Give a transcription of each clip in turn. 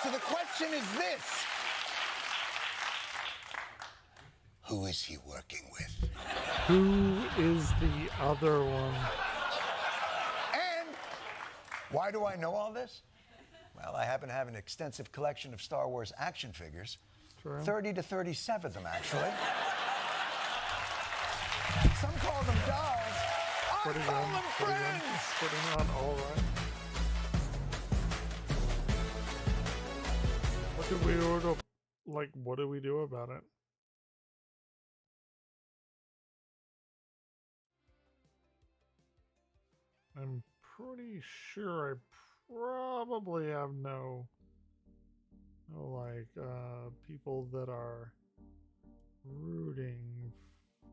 So the question is this. Who is he working with? Who is the other one? And why do I know all this? Well, I happen to have an extensive collection of Star Wars action figures. True. 30 to 37 of them, actually. Some call them dolls. I call them friends. Putting on all right. What do we order? Like, what do we do about it? I'm pretty sure I probably have no people that are rooting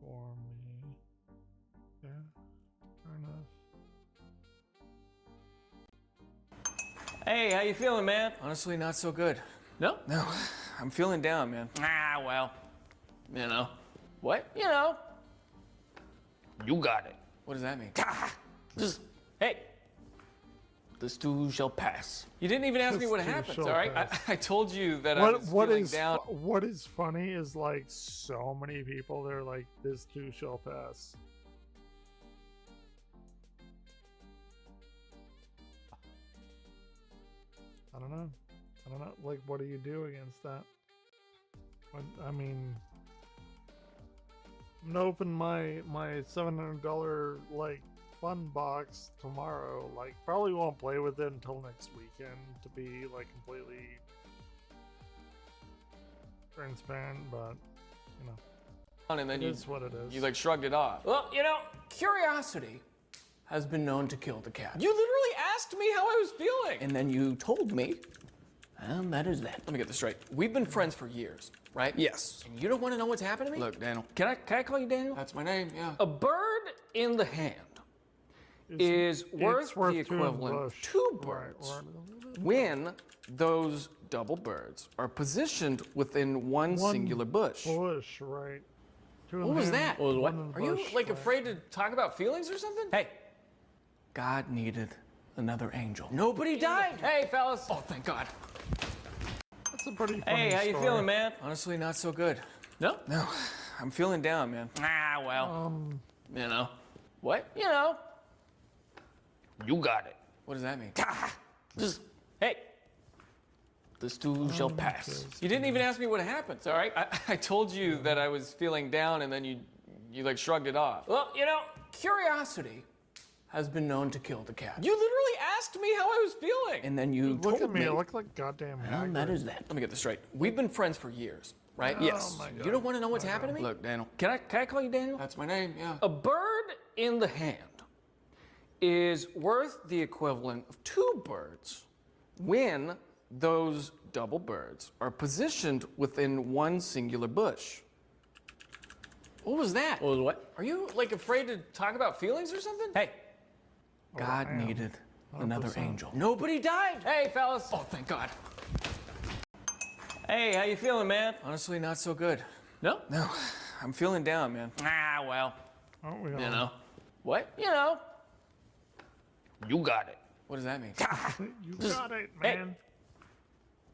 for me. Yeah, fair enough. Hey, how you feeling, man? Honestly, not so good. No? No, I'm feeling down, man. Ah, well, you know. What? You know. You got it. What does that mean? Just, hey, this too shall pass. You didn't even ask me what happened, all right? I told you that I was feeling down. What is funny is, like, so many people, they're like, this too shall pass. I don't know. Like, what do you do against that? I mean, I'm gonna open my $700 like fun box tomorrow. Like, probably won't play with it until next weekend, to be like completely transparent. But you know, And then it is what it is. You like shrugged it off. Well, you know, curiosity has been known to kill the cat. You literally asked me how I was feeling. And then you told me, and that is that. Let me get this straight. We've been friends for years, right? Yes. And you don't want to know what's happened to me? Look, Daniel. Can I call you Daniel? That's my name, yeah. A bird in the hand is worth the equivalent of two birds when those double birds are positioned within one singular bush. Bush, right. What was that? What? Are you like afraid to talk about feelings or something? Hey, God needed another angel. Nobody died. Hey, fellas. Oh, thank God. That's a pretty funny Hey, how you story. feeling, man? Honestly, not so good. No? No, I'm feeling down, man. Ah, well, you know. What? You know. You got it. What does that mean? Just, hey, this too shall pass. You didn't even ask me what happened, all right? I told you that I was feeling down, and then you like shrugged it off. Well, you know, curiosity has been known to kill the cat. You literally asked me how I was feeling. And then you Look told at me, I look like goddamn Hagrid. that is that. Let me get this straight. We've been friends for years, right? Yes. my God. You don't want to know what's happened to me? Look, Daniel. Can I call you Daniel? That's my name, yeah. A bird in the hand is worth the equivalent of two birds when those double birds are positioned within one singular bush. What was that? What was what? Are you like afraid to talk about feelings or something? Hey, God needed another angel. Nobody died. Hey, fellas. Oh, thank God. Hey, how you feeling, man? Honestly, not so good. No? No, I'm feeling down, man. Ah, well, Aren't we all? you know. What? You know. You got it. What does that mean? You got it, man.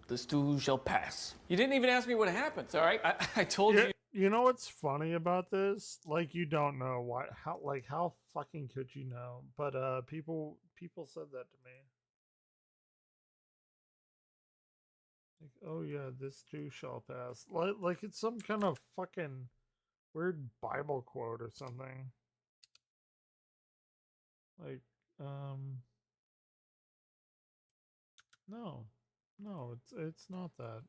This too shall pass. You didn't even ask me what happened, all right? I told you. You know what's funny about this? Like, you don't know how fucking could you know? But people said that to me. Like, oh yeah, this too shall pass. Like it's some kind of fucking weird Bible quote or something. Like, no, it's not that.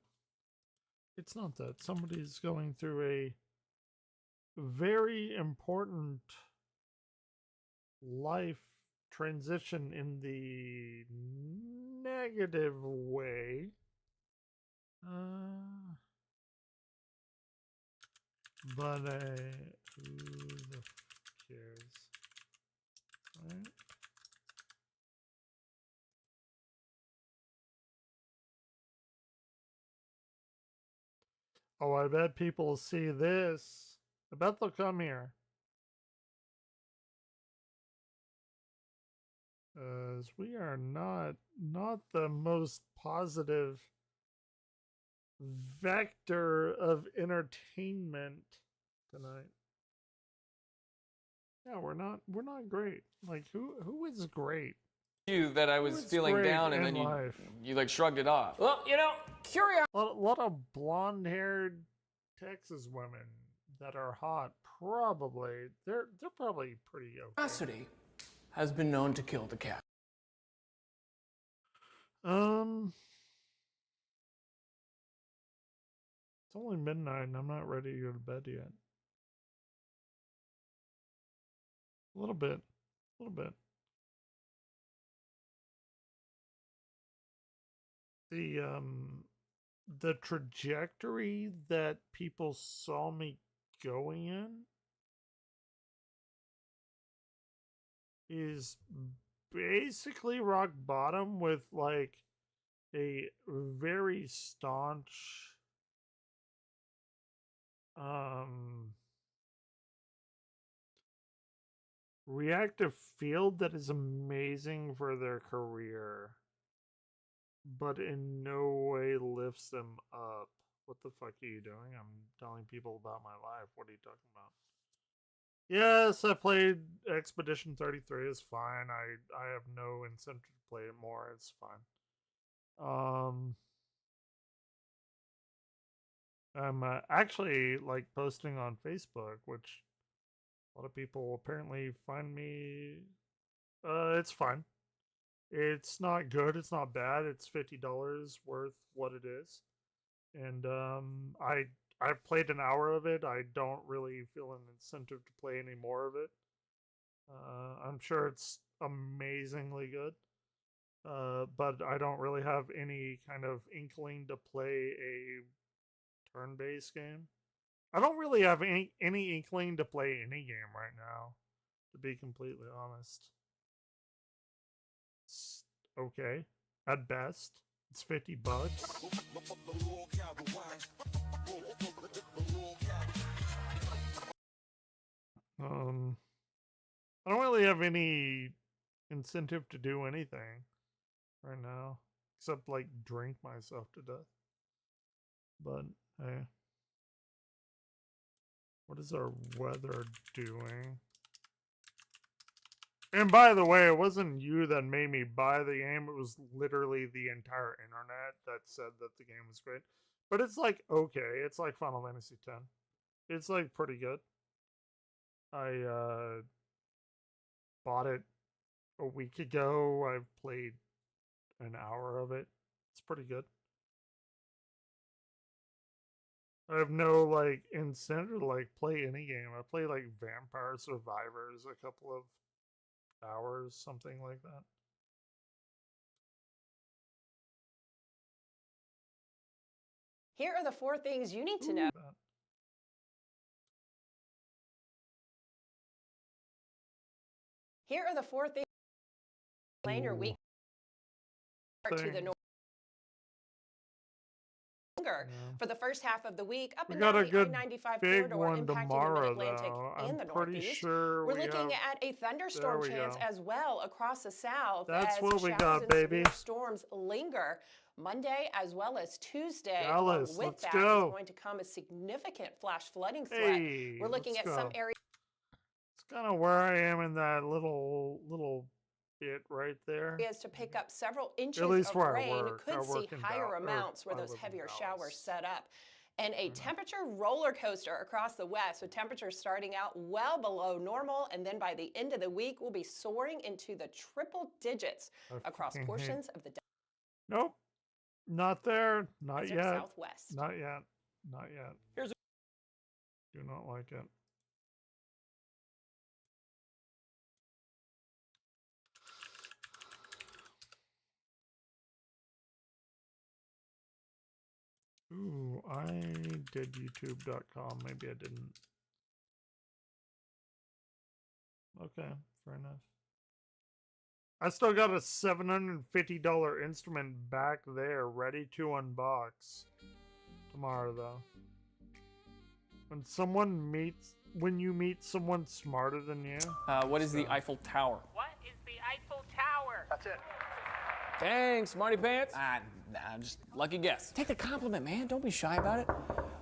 It's not that. Somebody's going through a very important life transition in the negative way. But who the f cares? Right? Oh, I bet people see this. I bet they'll come here. As we are not the most positive vector of entertainment tonight. Yeah, we're not great. Like who is great? You that I was feeling down, and then you like shrugged it off. Well, you know, curiosity. A lot of blonde-haired Texas women that are hot. Probably they're probably pretty okay. Has been known to kill the cat. It's only midnight and I'm not ready to go to bed yet. A little bit. The trajectory that people saw me going in is basically rock bottom with like a very staunch reactive field that is amazing for their career, but in no way lifts them up. What the fuck are you doing? I'm telling people about my life. What are you talking about? Yes, I played Expedition 33. It's fine. I have no incentive to play it more. It's fine. I'm actually like posting on Facebook, which a lot of people apparently find me. It's fine. It's not good. It's not bad. It's $50 worth what it is, and I've played an hour of it. I don't really feel an incentive to play any more of it. I'm sure it's amazingly good, but I don't really have any kind of inkling to play a turn-based game. I don't really have any inkling to play any game right now, to be completely honest. It's okay at best. It's $50. I don't really have any incentive to do anything right now, except like drink myself to death. But hey, what is our weather doing? And by the way, it wasn't you that made me buy the game. It was literally the entire internet that said that the game was great. But it's like, okay, it's like Final Fantasy X. It's like pretty good. I bought it a week ago. I've played an hour of it. It's pretty good. I have no like incentive to like play any game. I play like Vampire Survivors a couple of hours, something like that. Here are the 4 things you need to know. Here are the 4 things. Plan your week to the north. For the first half of the week, up and down the I-95 corridor impacting the Mid-Atlantic and the Northeast. Sure we're looking at a thunderstorm chance as well across the South. That's as what we got, baby. Storms linger Monday as well as Tuesday. Dallas, with let's that go. is going to come a significant flash flooding threat. Hey, we're looking at some areas. It's kind of where I am in that little bit right there. Is to pick up several inches At least of where rain. I work. Could see higher amounts where those heavier showers set up. And a temperature roller coaster across the west, with temperatures starting out well below normal, and then by the end of the week, we'll be soaring into the triple digits across portions of the Nope. Not there. Not yet. Southwest. Not yet. Not yet. Do not like it. Ooh, I did YouTube.com. Maybe I didn't. Okay, fair enough. I still got a $750 instrument back there, ready to unbox. Tomorrow, though. When you meet someone smarter than you. What is the Eiffel Tower? What is the Eiffel Tower? That's it. Thanks, Smarty Pants. Nah, just lucky guess. Take the compliment, man. Don't be shy about it.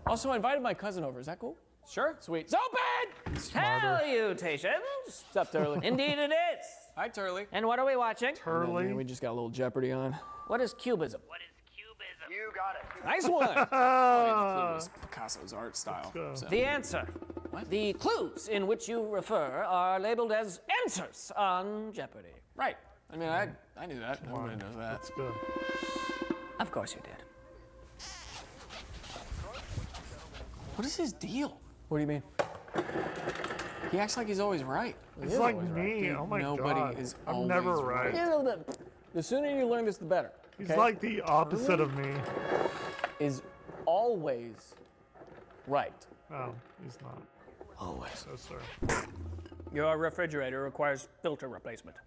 Also, I invited my cousin over. Is that cool? Sure. Sweet. It's open! Salutations. What's up, Turley? Indeed it is. Hi, Turley. And what are we watching? Turley. Man, we just got a little Jeopardy on. What is cubism? You got it. Nice one. Oh, was Picasso's art style. So. The answer. What? The clues in which you refer are labeled as answers on Jeopardy. Right. I mean, I knew that. Everybody knows that. That's good. Of course you did. What is his deal? What do you mean? He acts like he's always right. He's is like always me. Right. Dude, Oh my nobody God. is I'm always never right. The sooner you learn this, the better. He's okay? like the opposite of me. Is always right. No, he's not. Always. No, sir. Your refrigerator requires filter replacement.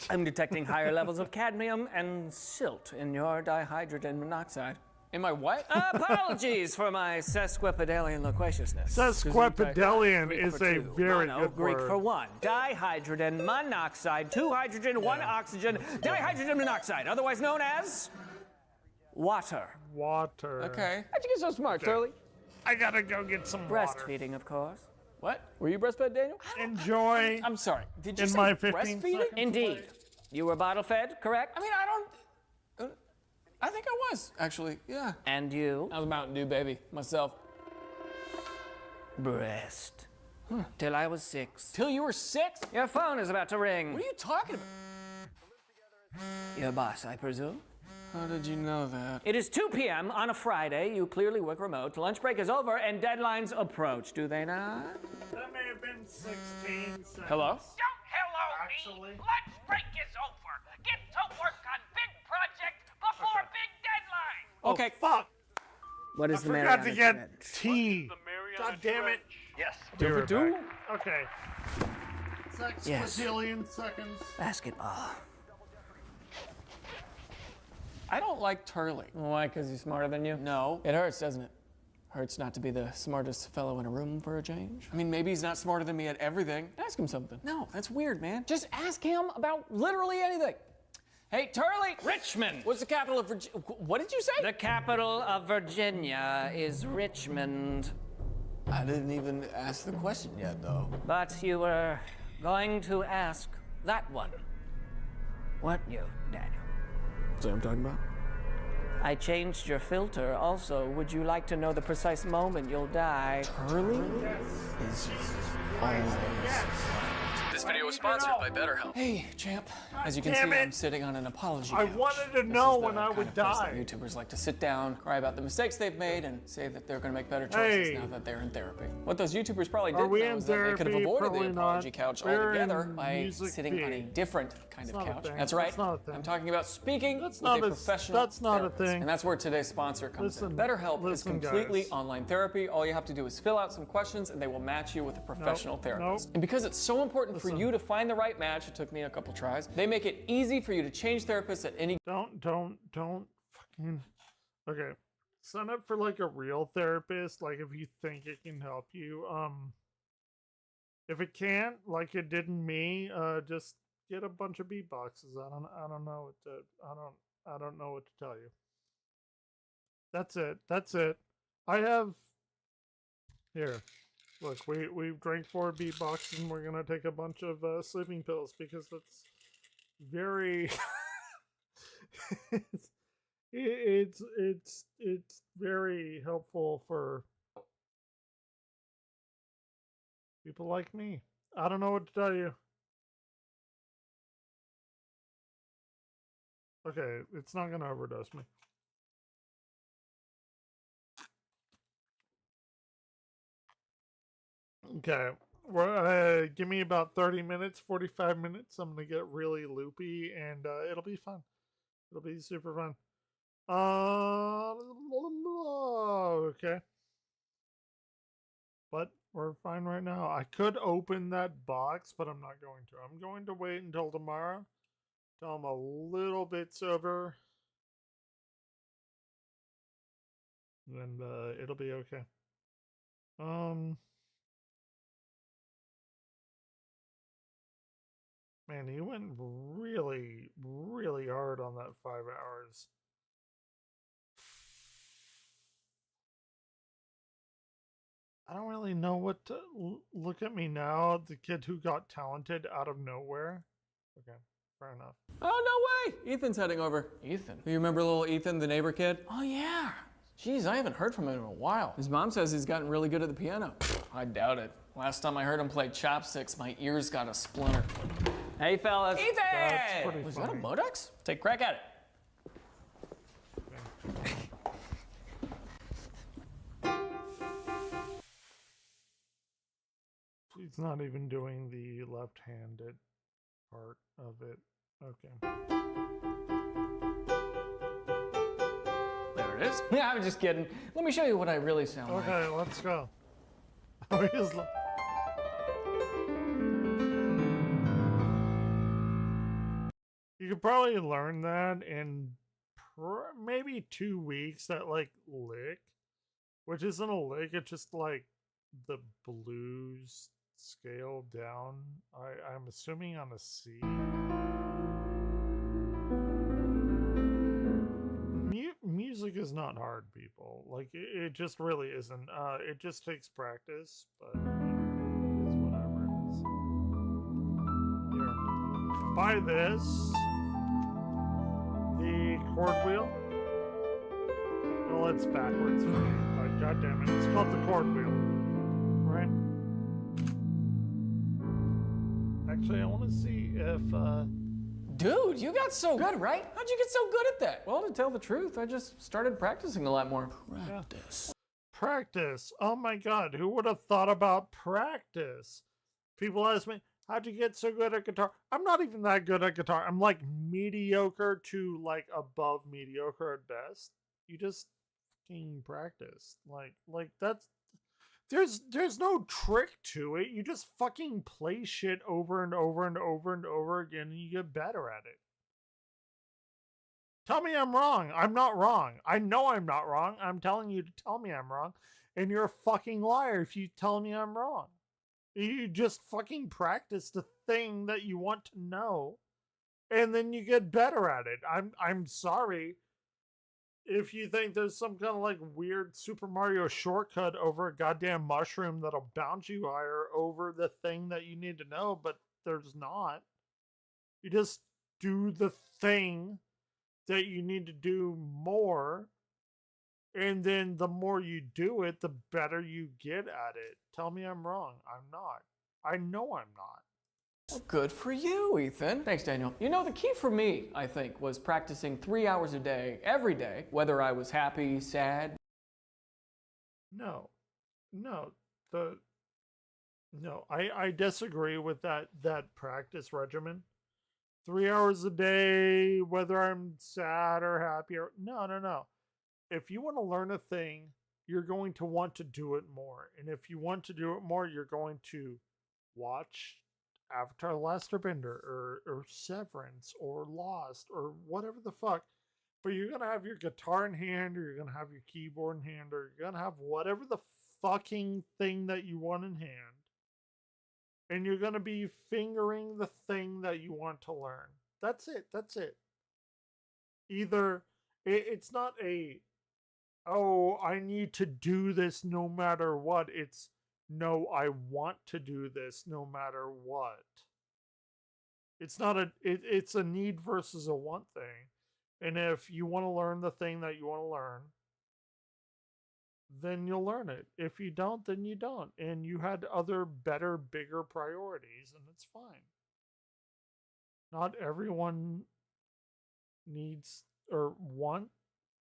I'm detecting higher levels of cadmium and silt in your dihydrogen monoxide. In my what? Apologies for my sesquipedalian loquaciousness. Sesquipedalian is a very Mono, good Greek word. for one. Dihydrogen monoxide, 2 hydrogen, 1 oxygen, dihydrogen monoxide, otherwise known as water. Water. Okay. How'd you get so smart, Turley? I gotta go get some water. Breastfeeding, of course. What? Were you breastfed, Daniel? Enjoy. I'm sorry. Did you In say my 15 breastfeeding? seconds. Indeed. You were bottle fed, correct? I mean, I think I was, actually. Yeah. And you? I was Mountain Dew, baby. Myself. Breast. Till I was 6. Till you were 6? Your phone is about to ring. What are you talking about? Your boss, I presume? How did you know that? It is 2 p.m. on a Friday. You clearly work remote. Lunch break is over and deadlines approach, do they not? That may have been 16 seconds. Hello? Don't hello Actually. me. Lunch break is over. Get to work on big project before big deadline. Okay. Fuck. What I is the forgot to Mariana get Trench? tea. God damn it. Yes. Be right do? back. Okay. Yes. Sexquadillion seconds. Basketball. I don't like Turley. Why? Because he's smarter than you? No. It hurts, doesn't it? Hurts not to be the smartest fellow in a room for a change. I mean, maybe he's not smarter than me at everything. Ask him something. No, that's weird, man. Just ask him about literally anything. Hey, Turley! Richmond. What's the capital of Virginia? What did you say? The capital of Virginia is Richmond. I didn't even ask the question yet, though. But you were going to ask that one. Weren't you, Daniel? That's what I'm talking about. I changed your filter. Also, would you like to know the precise moment you'll die? Turley is always. This video was sponsored by BetterHelp. Hey, champ. As you can see, damn it. I'm sitting on an apology I couch. wanted to This know is the when I kind would of place die. that YouTubers like to sit down, cry about the mistakes they've made, and say that they're going to make better choices Hey. now that they're in therapy. What those YouTubers probably Are didn't we know in is that they could have therapy? avoided the Probably apology not. couch We're altogether in by music sitting on a B. different kind That's of not a couch. thing. That's right. That's not a thing. I'm talking about speaking That's with not a a- professional that's not a therapist. thing. And that's where today's sponsor comes Listen, in. BetterHelp is listen, completely guys. online therapy. All you have to do is fill out some questions and they will match you with a professional therapist. nope. And because it's so important for Listen. you to find the right match, it took me a couple tries, they make it easy for you to change therapists at any Don't fucking. Okay. Sign up for like a real therapist, like if you think it can help you. If it can't, like it didn't me, just get a bunch of beatboxes. I don't know what to I don't know what to tell you. That's it. I have here. Look, we've drank 4 beatboxes and we're gonna take a bunch of sleeping pills because that's very it's very helpful for people like me. I don't know what to tell you. Okay, it's not gonna overdose me. Okay, well, give me about 30 minutes, 45 minutes. I'm gonna get really loopy, and it'll be fun. It'll be super fun. Okay. But we're fine right now. I could open that box, but I'm not going to. I'm going to wait until tomorrow, till I'm a little bit sober. And it'll be okay. Man, he went really, really hard on that 5 hours. I don't really know what to look at me now, the kid who got talented out of nowhere. Okay, fair enough. Oh, no way! Ethan's heading over. Ethan? You remember little Ethan, the neighbor kid? Oh, yeah. Jeez, I haven't heard from him in a while. His mom says he's gotten really good at the piano. I doubt it. Last time I heard him play chopsticks, my ears got a splinter. Hey, fellas. Ethan! That's pretty Was funny. that a Modex? Take a crack at it. He's not even doing the left-handed part of it. Okay. There it is. Yeah, I'm just kidding. Let me show you what I really sound like. Okay, let's go. You could probably learn that in maybe 2 weeks, that like lick, which isn't a lick, it's just like the blues scale down. I'm assuming on a C. Music is not hard, people. Like it just really isn't. It just takes practice, but you know, it is whatever it is. Here, buy this. The chord wheel. Well, it's backwards for me, but goddamn it, it's called the chord wheel, right? Actually, I want to see if. Dude, you got so good, right? How'd you get so good at that? Well, to tell the truth, I just started practicing a lot more. Practice. Practice. Oh my god, who would have thought about practice? People ask me, how'd you get so good at guitar? I'm not even that good at guitar. I'm like mediocre to like above mediocre at best. You just fucking practice. Like that's there's no trick to it. You just fucking play shit over and over and over and over again and you get better at it. Tell me I'm wrong. I'm not wrong. I know I'm not wrong. I'm telling you to tell me I'm wrong. And you're a fucking liar if you tell me I'm wrong. You just fucking practice the thing that you want to know. And then you get better at it. I'm sorry if you think there's some kind of like weird Super Mario shortcut over a goddamn mushroom that'll bounce you higher over the thing that you need to know, but there's not. You just do the thing that you need to do more, and then the more you do it, the better you get at it. Tell me I'm wrong. I'm not. I know I'm not. Well, good for you, Ethan. Thanks, Daniel. You know, the key for me, I think, was practicing 3 hours a day, every day, whether I was happy, sad. No, I disagree with that practice regimen. 3 hours a day, whether I'm sad or happy or no. If you want to learn a thing, you're going to want to do it more. And if you want to do it more, you're going to watch Avatar: The Last Airbender or Severance or Lost or whatever the fuck. But you're going to have your guitar in hand, or you're going to have your keyboard in hand, or you're going to have whatever the fucking thing that you want in hand. And you're going to be fingering the thing that you want to learn. That's it. Either it's not a, oh, I need to do this no matter what. It's, no, I want to do this no matter what. It's not it's a need versus a want thing. And if you want to learn the thing that you want to learn, then you'll learn it. If you don't, then you don't. And you had other better, bigger priorities, and it's fine. Not everyone needs or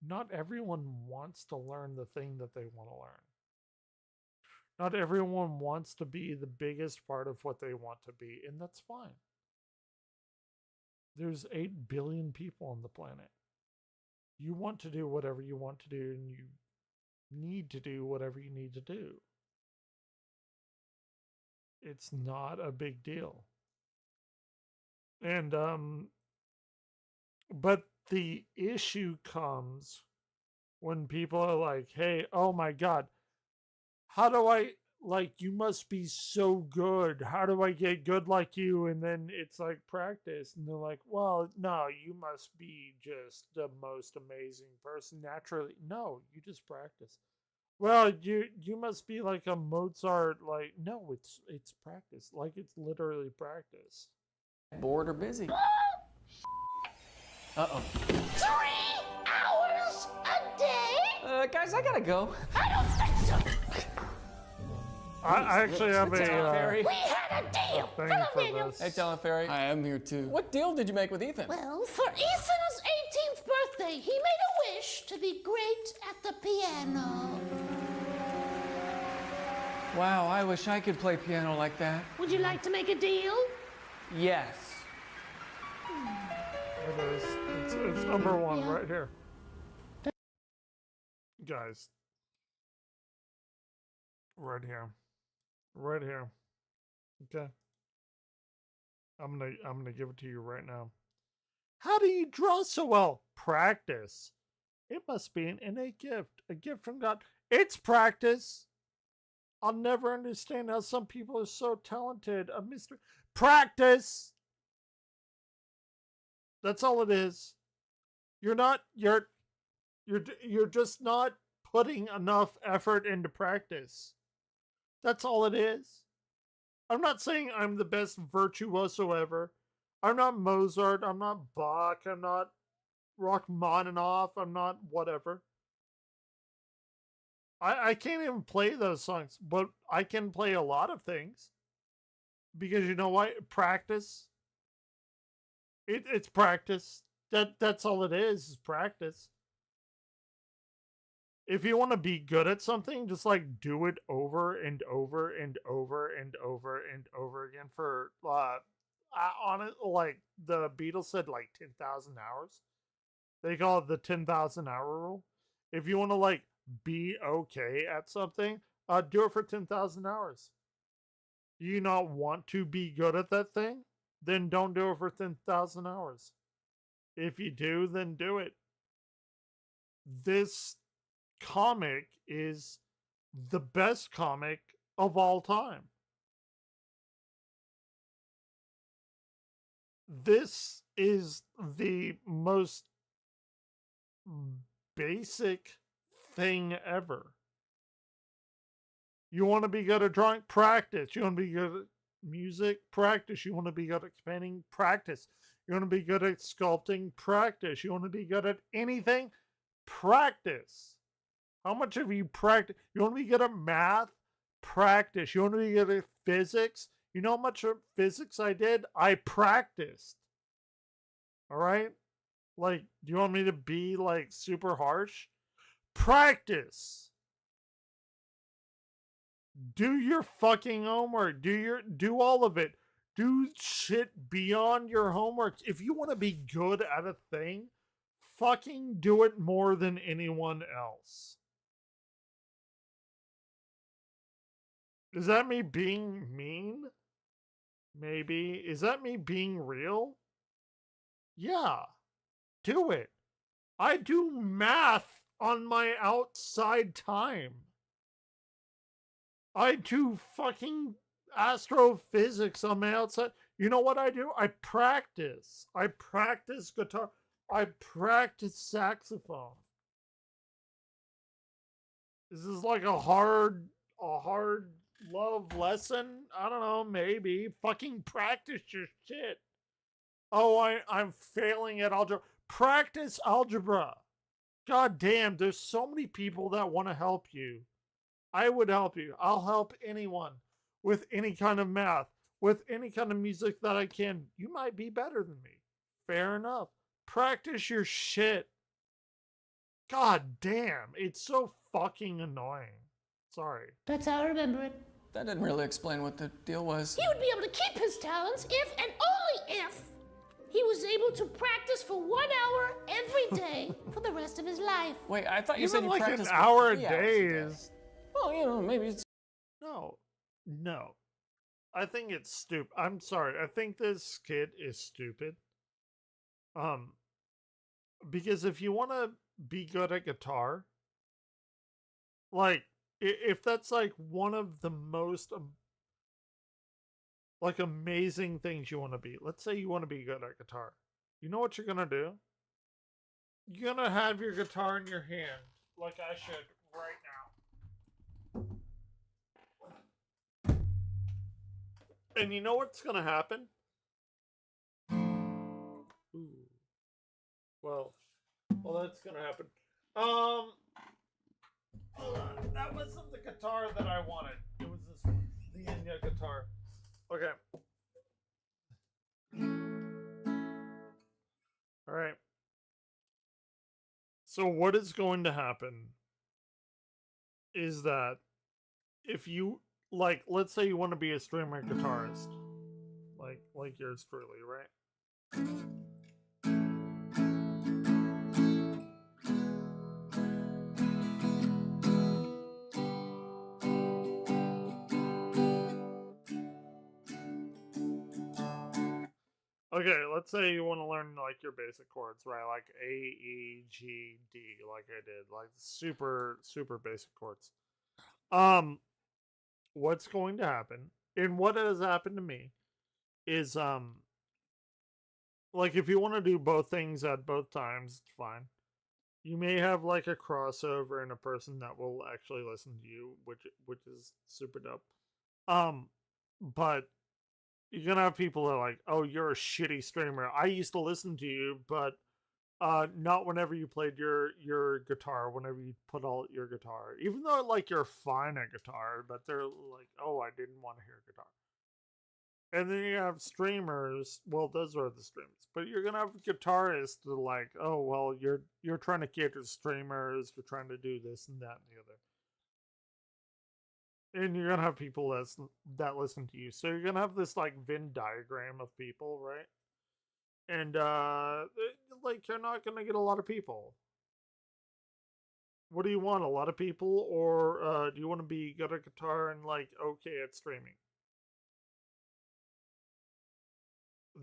not everyone wants to learn the thing that they want to learn. Not everyone wants to be the biggest part of what they want to be, and that's fine. There's 8 billion people on the planet. You want to do whatever you want to do, and you need to do whatever you need to do. It's not a big deal. And but the issue comes when people are like, hey, oh my god, how do I like, you must be so good. How do I get good like you? And then it's like practice. And they're like, well, no, you must be just the most amazing person naturally. No, you just practice. Well, you must be like a Mozart. Like, no, it's practice. Like, it's literally practice. Bored or busy. Uh-oh. 3 hours a day? Guys, I gotta go. I don't think so. I actually have a Fairy. We had a deal. thing Hello, for Daniel. this. Hey, Talent Fairy. I am here too. What deal did you make with Ethan? Well, for Ethan's 18th birthday, he made a wish to be great at the piano. Wow, I wish I could play piano like that. Would you like to make a deal? Yes. It is. It's number one Yeah. right here. Guys. Right here. Right here. Okay. I'm gonna give it to you right now. How do you draw so well? Practice. It must be an innate gift. A gift from God. It's practice. I'll never understand how some people are so talented. A mystery. Practice. That's all it is. You're just not putting enough effort into practice. That's all it is. I'm not saying I'm the best virtuoso ever. I'm not Mozart. I'm not Bach. I'm not Rachmaninoff. I'm not whatever. I can't even play those songs, but I can play a lot of things. Because you know what? Practice. It's practice. That's all it is practice. If you want to be good at something, just like do it over and over and over and over and over again for on it, like the Beatles said, like 10,000 hours. They call it the 10,000 hour rule. If you want to like be okay at something, do it for 10,000 hours. Do you not want to be good at that thing? Then don't do it for 10,000 hours. If you do, then do it. This comic is the best comic of all time. This is the most basic thing ever. You want to be good at drawing? Practice. You want to be good at music? Practice. You want to be good at painting? Practice. You want to be good at sculpting? Practice. You want to be good at anything? Practice. How much have you practiced? You want to be good at math? Practice. You want to be good at physics? You know how much of physics I did? I practiced. All right? Like, do you want me to be like super harsh? Practice. Do your fucking homework. Do all of it. Do shit beyond your homework. If you want to be good at a thing, fucking do it more than anyone else. Is that me being mean? Maybe. Is that me being real? Yeah. Do it. I do math on my outside time. I do fucking astrophysics on my outside. You know what I do? I practice. I practice guitar. I practice saxophone. Is this like a hard love lesson? I don't know, maybe. Fucking practice your shit. Oh, I'm failing at algebra. Practice algebra. God damn, there's so many people that want to help you. I would help you. I'll help anyone with any kind of math, with any kind of music that I can. You might be better than me. Fair enough. Practice your shit. God damn, it's so fucking annoying. Sorry. That's how I remember it. That didn't really explain what the deal was. He would be able to keep his talents if and only if he was able to practice for 1 hour every day for the rest of his life. Wait, I thought you Even said you like an practiced hour a for 3 hours day a day. is... Well, you know, maybe it's... No. I think it's stupid. I'm sorry. I think this kid is stupid. Because if you want to be good at guitar, like, if that's like one of the most like amazing things you want to be. Let's say you want to be good at guitar. You know what you're gonna do? You're gonna have your guitar in your hand, like I should right now. And you know what's gonna happen? Ooh. Well, that's gonna happen. That wasn't the guitar that I wanted. It was this one, the Enya guitar. Okay. All right. So what is going to happen is that if you like, let's say you want to be a streamer guitarist, like yours truly, right? Okay, let's say you want to learn like your basic chords, right? Like A, E, G, D, like I did, like super basic chords. What's going to happen, and what has happened to me, is like if you want to do both things at both times, it's fine. You may have like a crossover and a person that will actually listen to you, which is super dope. But you're gonna have people that are like, oh, you're a shitty streamer. I used to listen to you, but not whenever you played your guitar, whenever you put all your guitar. Even though like you're fine at guitar, but they're like, oh, I didn't want to hear guitar. And then you have streamers. Well, those are the streamers. But you're gonna have guitarists that are like, oh, well, you're trying to cater to streamers. You're trying to do this and that and the other. And you're gonna have people that listen to you. So you're gonna have this like Venn diagram of people, right? And like you're not gonna get a lot of people. What do you want? A lot of people, or do you want to be good at guitar and like okay at streaming?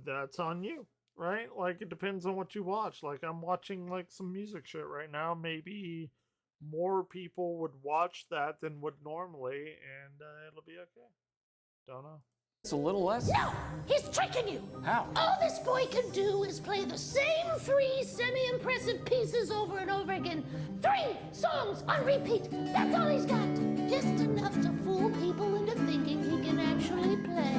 That's on you, right? Like it depends on what you watch. Like I'm watching like some music shit right now. Maybe more people would watch that than would normally, and it'll be okay. Don't know. It's a little less. No, he's tricking you. How? All this boy can do is play the same 3 semi-impressive pieces over and over again. 3 songs on repeat. That's all he's got. Just enough to fool people into thinking he can actually play.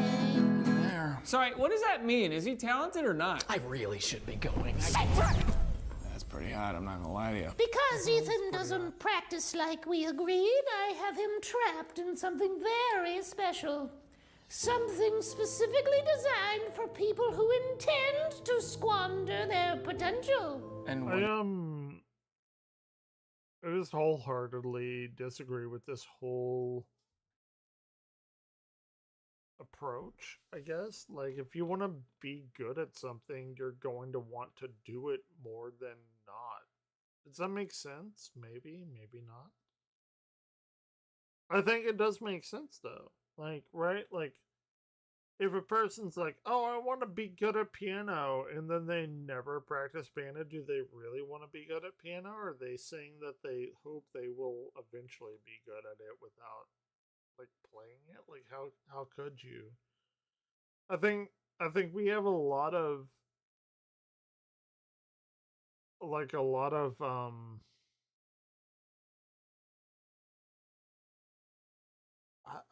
There. Sorry, what does that mean? Is he talented or not? I really should be going. That's pretty hot, I'm not gonna lie to you. Because Ethan doesn't practice like we agreed, I have him trapped in something very special. Something specifically designed for people who intend to squander their potential. And I just wholeheartedly disagree with this whole approach, I guess. Like, if you want to be good at something, you're going to want to do it more than not. Does that make sense? Maybe, maybe not. I think it does make sense, though. Like, right? Like, if a person's like, oh, I want to be good at piano, and then they never practice piano, do they really want to be good at piano? Or are they saying that they hope they will eventually be good at it without, like, playing it? Like, how could you? I think we have a lot of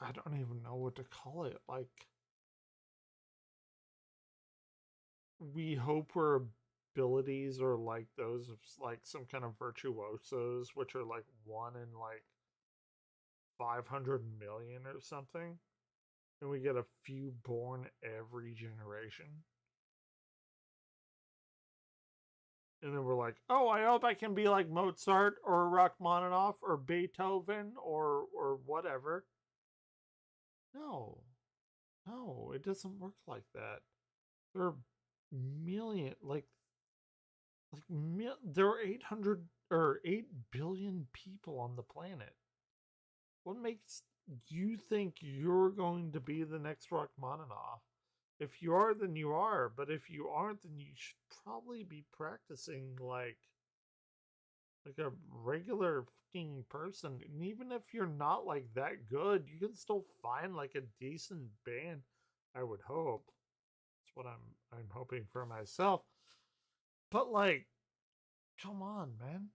I don't even know what to call it. Like, we hope our abilities are like those of like some kind of virtuosos, which are like 1 in like 500 million or something, and we get a few born every generation. And then we're like, oh, I hope I can be like Mozart or Rachmaninoff or Beethoven or whatever. No, it doesn't work like that. There are there are 800 or 8 billion people on the planet. What makes you think you're going to be the next Rachmaninoff? If you are, then you are. But if you aren't, then you should probably be practicing like like a regular fucking person. And even if you're not like that good, you can still find like a decent band, I would hope. That's what I'm hoping for myself. But like, come on, man.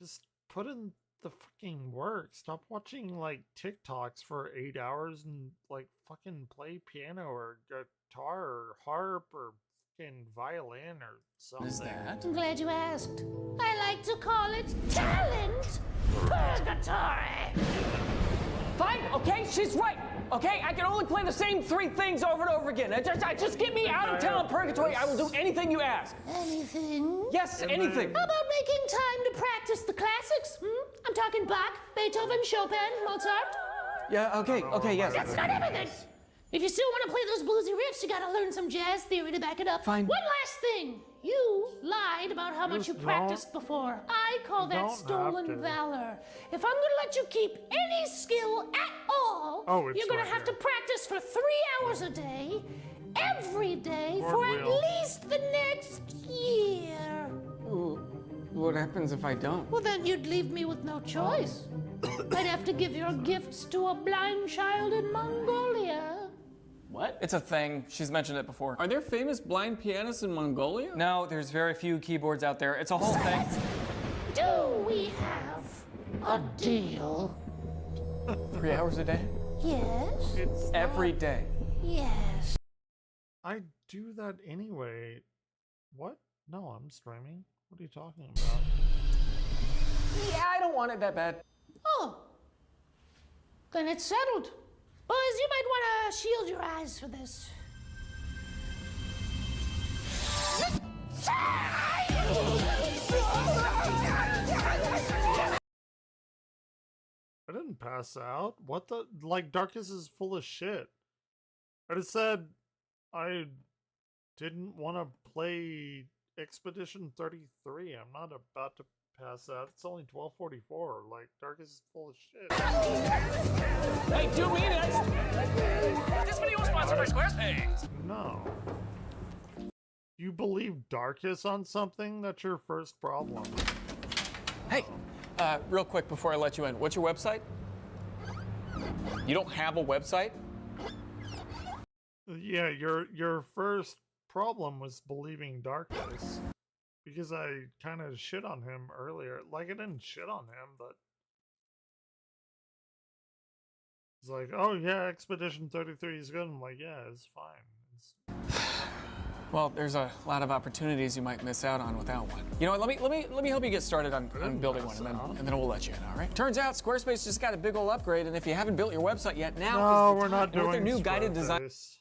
Just put in the fucking work. Stop watching like TikToks for 8 hours and like fucking play piano or guitar or harp or fucking violin or something. Is that? I'm glad you asked. I like to call it talent purgatory. Fine, okay, she's right. Okay, I can only play the same 3 things over and over again. Just get me out of talent purgatory. I will do anything you ask. Anything? Yes, anything. How about making time to practice the classics? I'm talking Bach, Beethoven, Chopin, Mozart. Yeah, okay, yes. That's not everything. If you still want to play those bluesy riffs, you gotta learn some jazz theory to back it up. Fine. One last thing. You lied about how much you practiced before. I call that stolen valor. If I'm gonna let you keep any skill at all, you're gonna have to practice for 3 hours a day, every day, for at least the next year. What happens if I don't? Well, then you'd leave me with no choice. I'd have to give your gifts to a blind child in Mongolia. What? It's a thing. She's mentioned it before. Are there famous blind pianists in Mongolia? No, there's very few keyboards out there. It's a whole thing. Do we have a deal? 3 hours a day? Yes. It's Every day. Yes. I do that anyway. What? No, I'm streaming. What are you talking about? Yeah, I don't want it that bad. Oh. Then it's settled. Boys, you might want to shield your eyes for this. I didn't pass out. What the? Like, Darkus is full of shit. I just said I didn't want to play Expedition 33. I'm not about to pass out. It's only 12:44. Like, Darkus is full of shit. Hey, 2 minutes! This video is sponsored by Squarespace. No. You believe Darkus on something? That's your first problem. Hey, real quick before I let you in, what's your website? You don't have a website? Yeah, your first problem was believing Darkus. Because I kind of shit on him earlier. Like, I didn't shit on him, but... He's like, oh yeah, Expedition 33 is good. I'm like, yeah, it's fine. Well, there's a lot of opportunities you might miss out on without one. You know what, let me help you get started on building one, and then we'll let you in, all right? Turns out Squarespace just got a big ol' upgrade, and if you haven't built your website yet, now No, is the we're not time. And with doing their new guided design. Squarespace.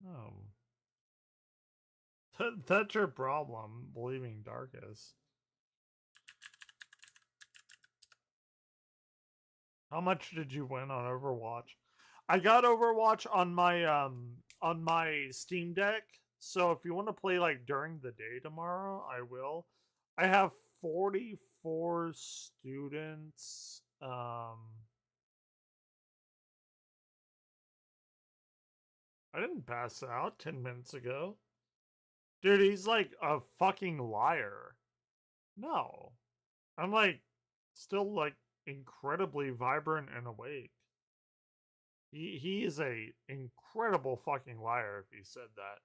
Oh. That's your problem, believing Darkus. How much did you win on Overwatch? I got Overwatch on my Steam Deck, so if you want to play like during the day tomorrow, I will. I have 44 students. I didn't pass out 10 minutes ago. Dude, he's like a fucking liar. No. I'm like still like incredibly vibrant and awake. He is a incredible fucking liar if he said that.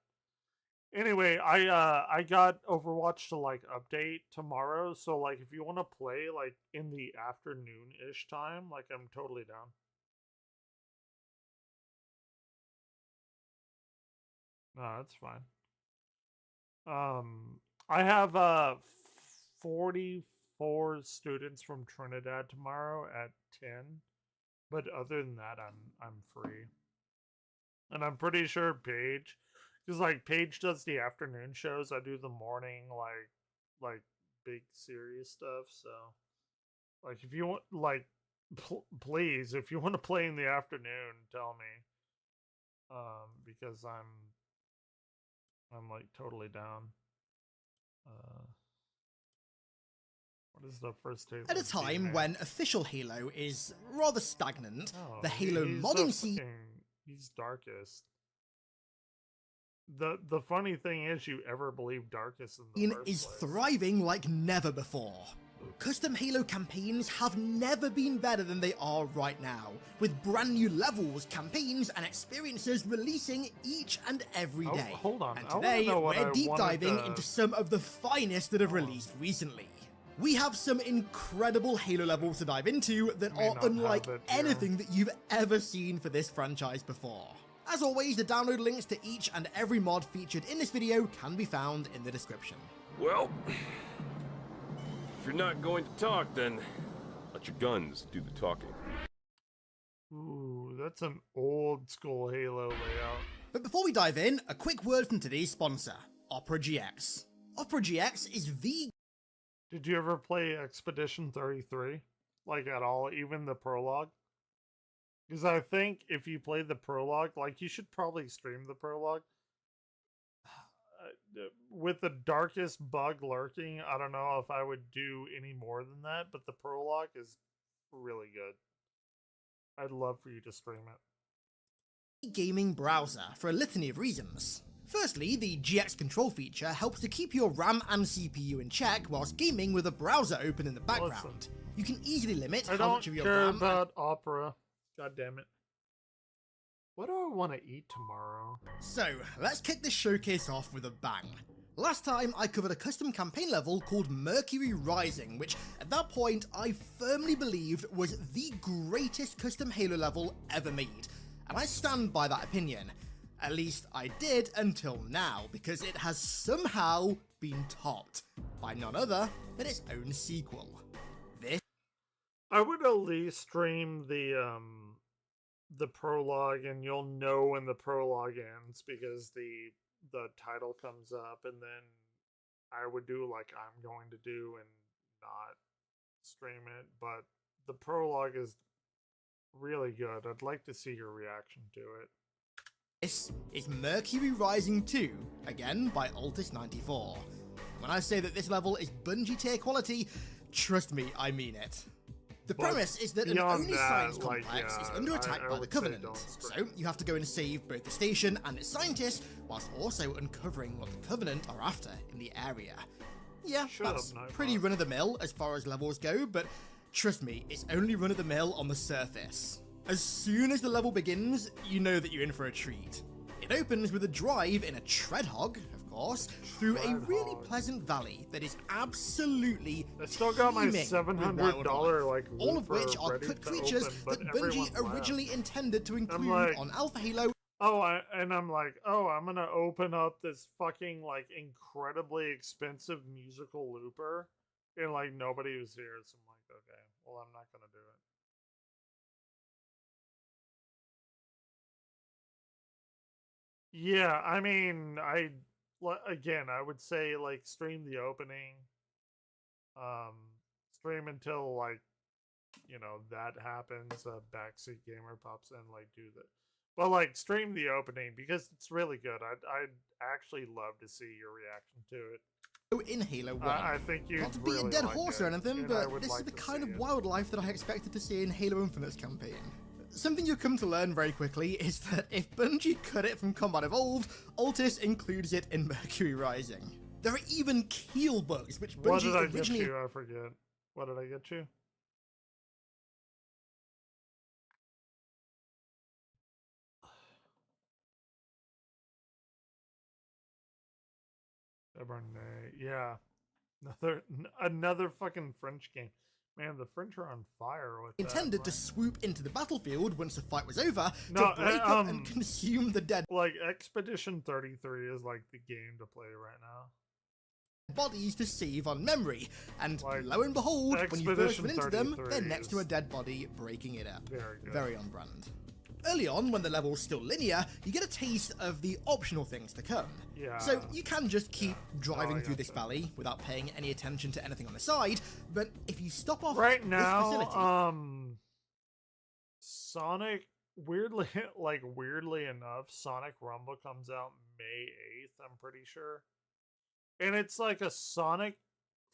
Anyway, I got Overwatch to like update tomorrow, so like if you want to play like in the afternoon-ish time, like I'm totally down. No, that's fine. I have 44 students from Trinidad tomorrow at 10, but other than that, I'm free. And I'm pretty sure Paige, because like Paige does the afternoon shows, I do the morning like big serious stuff. So like if you want like please, if you want to play in the afternoon, tell me. Because I'm like totally down. What is the first taste? At a time when official Halo is rather stagnant, Oh, the Halo he's modding the scene. fucking- He's Darkest. the funny thing is, you ever believe Darkest in the first is place. thriving like never before. Custom Halo campaigns have never been better than they are right now, with brand new levels, campaigns, and experiences releasing each and every day. Hold on. And I wanna today, know what we're I deep wanted diving to- into some of the finest that have released recently. We have some incredible Halo levels to dive into that May are not have unlike it here. anything that you've ever seen for this franchise before. As always, the download links to each and every mod featured in this video can be found in the description. Well, if you're not going to talk, then let your guns do the talking. Ooh, that's an old school Halo layout. But before we dive in, a quick word from today's sponsor, Opera GX. Opera GX is the Did you ever play Expedition 33? Like at all, even the prologue? Because I think if you play the prologue, like you should probably stream the prologue. With the darkest bug lurking, I don't know if I would do any more than that, but the prologue is really good. I'd love for you to stream it. gaming browser for a litany of reasons. Firstly, the GX control feature helps to keep your RAM and CPU in check whilst gaming with a browser open in the background. You can easily limit I how much don't of your care RAM about Opera. God damn it. What do I want to eat tomorrow? So, let's kick this showcase off with a bang. Last time, I covered a custom campaign level called Mercury Rising, which at that point I firmly believed was the greatest custom Halo level ever made. And I stand by that opinion. At least I did until now, because it has somehow been topped by none other than its own sequel. This I would at least stream the prologue, and you'll know when the prologue ends because the title comes up, and then I would do like I'm going to do and not stream it. But the prologue is really good. I'd like to see your reaction to it. This is Mercury Rising 2, again by Altus94. When I say that this level is Bungie tier quality, trust me, I mean it. The But premise is that an beyond only that, science like, complex yeah, is under attack I by the would say Covenant, don't so stream. you have to go and save both the station and its scientists, whilst also uncovering what the Covenant are after in the area. Yeah, Shut that's up, Nightbot. pretty run-of-the-mill as far as levels go, but trust me, it's only run-of-the-mill on the surface. As soon as the level begins, you know that you're in for a treat. It opens with a drive in a treadhog, of course, through a really Treadhog. pleasant valley that is absolutely I still got my teeming with $700 wildlife, like all of looper which are ready cut to creatures open, but that Bungie everyone originally laughed. intended to include like, on Alpha Halo. I'm like, I'm gonna open up this fucking like incredibly expensive musical looper, and like nobody was here, so I'm like, okay, well I'm not gonna do it. Yeah, I mean, again, I would say like stream the opening, stream until like that happens. Backseat gamer pops in, like do that. But like stream the opening because it's really good. I'd actually love to see your reaction to it. In Halo 1. I think you Not to beat really a dead like horse it, or anything, and I but would this like is the to kind see of it. wildlife that I expected to see in Halo Infinite's campaign. Something you'll come to learn very quickly is that if Bungie cut it from Combat Evolved, Altus includes it in Mercury Rising. There are even keel bugs, which What did I Bungie get originally you? I forget. What did I get you? Cabernet. Yeah. Another fucking French game. Man, the French are on fire with intended to that. swoop into the battlefield once the fight was over No, to break up and consume the dead Like Expedition 33 is like the game to play right now. bodies to save on memory, and Like, lo and behold, when you first Expedition run into them, 33 they're next to a is dead body, breaking it up. Very good. Very on brand. Early on, when the level's still linear, you get a taste of the optional things to come. Yeah. So you can just keep driving I through this gotcha. valley without paying any attention to anything on the side, but if you stop off Right this now, facility, Sonic weirdly enough, Sonic Rumble comes out May 8th, I'm pretty sure. And it's like a Sonic,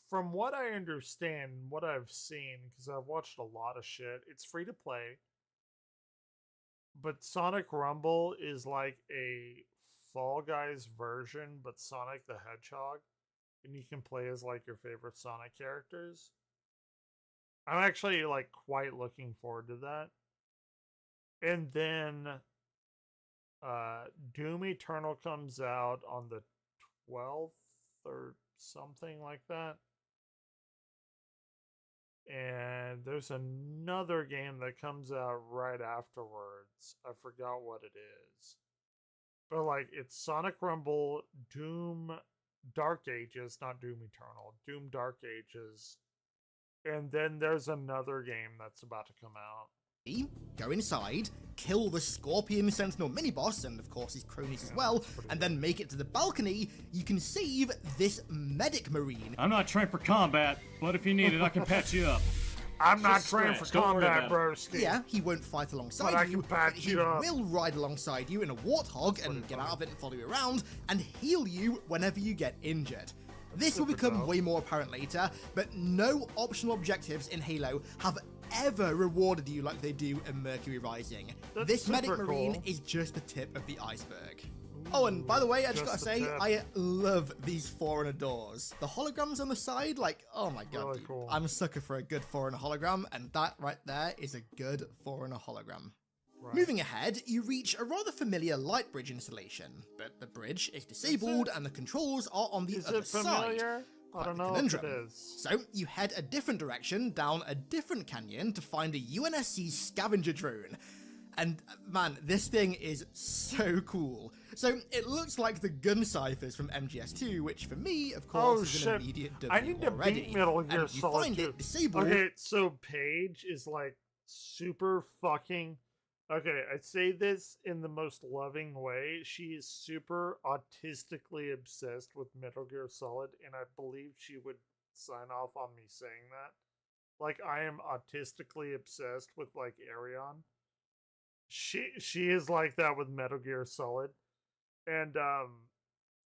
from what I understand, what I've seen, because I've watched a lot of shit, it's free to play. But Sonic Rumble is like a Fall Guys version, but Sonic the Hedgehog, and you can play as like your favorite Sonic characters. I'm actually like quite looking forward to that. And then Doom Eternal comes out on the 12th or something like that. And there's another game that comes out right afterwards. I forgot what it is. But like it's Sonic Rumble, Doom Dark Ages, not Doom Eternal, Doom Dark Ages. And then there's another game that's about to come out. Go inside, kill the Scorpion Sentinel mini-boss, and of course his cronies as well, and then make it to the balcony. You can save this medic marine. I'm not trained for combat, but if you need it, I can patch you up. I'm not trained for combat, broski. Yeah, he won't fight alongside you, but he will ride alongside you in a warthog and get out of it and follow you around and heal you whenever you get injured. This will become way more apparent later, but no optional objectives in Halo have ever rewarded you like they do in Mercury Rising. This medic marine is just the tip of the iceberg. Oh, and by the way, I just gotta say, I love these Forerunner doors. The holograms on the side, like, oh my god, really cool. I'm a sucker for a good Forerunner hologram, and that right there is a good Forerunner hologram. Right. Moving ahead, you reach a rather familiar light bridge installation, but the bridge is disabled and the controls are on the other side. I don't know if it is. So you head a different direction down a different canyon to find a UNSC scavenger drone. And man, this thing is so cool. So it looks like the gun ciphers from MGS2, which for me, of course, is an immediate W I need to beat Metal Gear Solid. You find it disabled. Okay, so Paige is like super fucking... Okay, I say this in the most loving way. She is super autistically obsessed with Metal Gear Solid, and I believe she would sign off on me saying that. Like, I am autistically obsessed with, like, Arion. She is like that with Metal Gear Solid. And,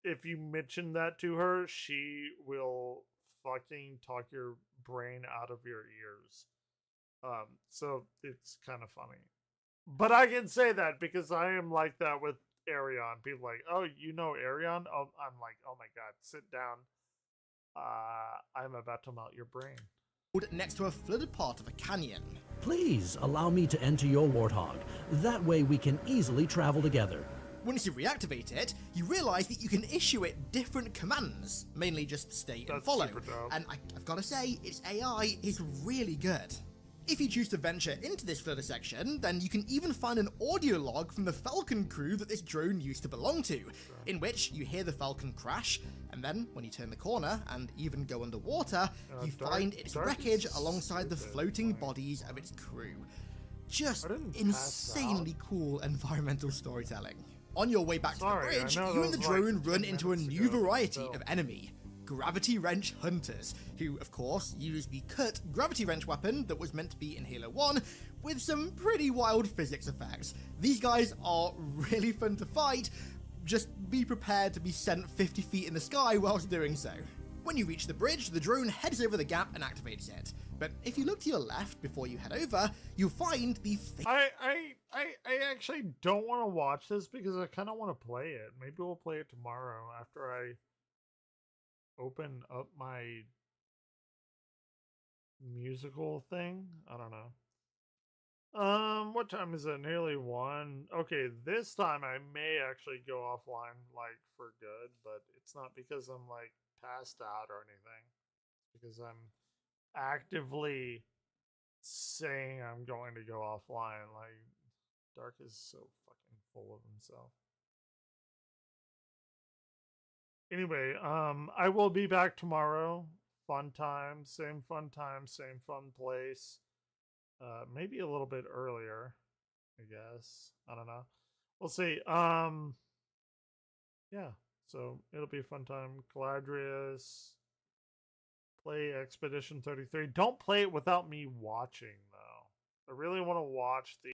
if you mention that to her, she will fucking talk your brain out of your ears. So it's kind of funny. But I can say that because I am like that with Arion. People like, oh, you know Arion? Oh, I'm like, oh my god, sit down. I'm about to melt your brain. Next to a flooded part of a canyon. Please allow me to enter your Warthog. That way we can easily travel together. Once you reactivate it, you realize that you can issue it different commands, mainly just stay and follow. And I've got to say, its AI is really good. If you choose to venture into this flooded section, then you can even find an audio log from the Falcon crew that this drone used to belong to, in which you hear the Falcon crash, and then when you turn the corner and even go underwater, you find its wreckage alongside the floating bodies of its crew. Just insanely cool environmental storytelling. On your way back to the bridge, you and the drone run into a new variety of enemy. Gravity Wrench Hunters, who, of course, use the cut Gravity Wrench weapon that was meant to be in Halo 1, with some pretty wild physics effects. These guys are really fun to fight, just be prepared to be sent 50 feet in the sky whilst doing so. When you reach the bridge, the drone heads over the gap and activates it. But if you look to your left before you head over, you'll find the... I actually don't want to watch this because I kind of want to play it. Maybe we'll play it tomorrow after I open up my musical thing. I don't know. What time is it? Nearly 1. Okay, this time I may actually go offline like for good, but it's not because I'm like passed out or anything. It's because I'm actively saying I'm going to go offline. Like, Dark is so fucking full of himself. Anyway, I will be back tomorrow. Fun time, same fun place. Maybe a little bit earlier, I guess. I don't know. We'll see. Yeah, so it'll be a fun time. Galadrius. Play Expedition 33. Don't play it without me watching, though. I really want to watch the